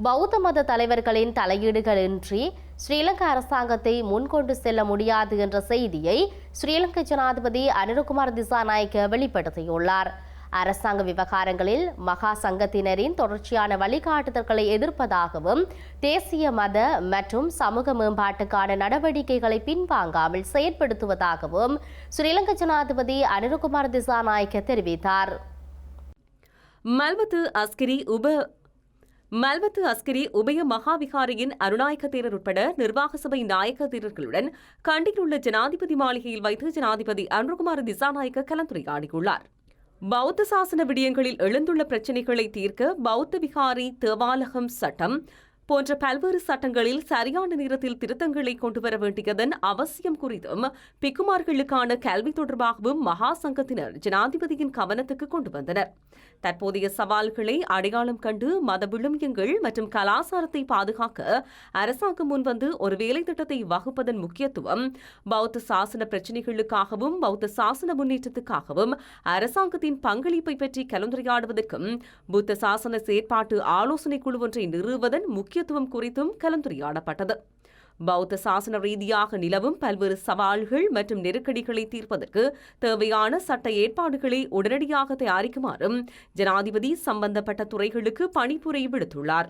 பௌத்த மத தலைவர்களின் தலையீடுகளின்றி ஸ்ரீலங்கா அரசாங்கத்தை முன்கொண்டு செல்ல முடியாது என்ற செய்தியை ஸ்ரீலங்கா ஜனாதிபதி அனுரகுமார் திசாநாயக்க வெளிப்படுத்தியுள்ளார். அரசாங்க விவகாரங்களில் மகா சங்கத்தினரின் தொடர்ச்சியான வழிகாட்டுதல்களை எதிர்ப்பதாகவும் தேசிய மத மற்றும் சமூக மேம்பாட்டுக்கான நடவடிக்கைகளை பின்வாங்காமல் செயற்படுத்துவதாகவும் ஸ்ரீலங்கா ஜனாதிபதி அனுரகுமார் திசாநாயக்க தெரிவித்தார். மல்வத்து அஸ்கிரி உபய மகாவிகாரியின் அருணாயக்க தேரர் உட்பட நிர்வாக சபை நாயக்க தேரர்களுடன் கண்டியில் உள்ள ஜனாதிபதி மாளிகையில் வைத்து ஜனாதிபதி அனுரகுமார திசாநாயக்க கலந்துரையாடியுள்ளார். பௌத்த சாசன விடயங்களில் எழுந்துள்ள பிரச்சினைகளை தீர்க்க பௌத்த விகாரி தேவாலகம் சட்டம் போன்ற பல்வேறு சட்டங்களில் சரியான நேரத்தில் திருத்தங்களை கொண்டுவர வேண்டியதன் அவசியம் குறித்தும் பிக்குமார்களுக்கான கல்வி தொடர்பாகவும் மகா சங்கத்தினர் ஜனாதிபதியின் கவனத்துக்கு கொண்டு வந்தனர். தற்போதைய சவால்களை அடையாளம் கண்டு மத விழுமியங்கள் மற்றும் கலாச்சாரத்தை பாதுகாக்க அரசாங்கம் முன்வந்து ஒரு வேலை திட்டத்தை வகுப்பதன் முக்கியத்துவம், பௌத்த சாசன பிரச்சினைகளுக்காகவும் பௌத்த சாசன முன்னேற்றத்துக்காகவும் அரசாங்கத்தின் பங்களிப்பை பற்றி கலந்துரையாடுவதற்கும் புத்த சாசன செயற்பாட்டு ஆலோசனை குழு ஒன்றை நிறுவுவதன் முக்கியத்துவம் குறித்தும் கலந்துரையாடப்பட்டது. பௌத்த சாசன ரீதியாக நிலவும் பல்வேறு சவால்கள் மற்றும் நெருக்கடிகளை தீர்ப்பதற்கு தேவையான சட்ட ஏற்பாடுகளை உடனடியாக தயாரிக்குமாறும் ஜனாதிபதி சம்பந்தப்பட்ட துறைகளுக்கு பணிப்புரை விடுத்துள்ளார்.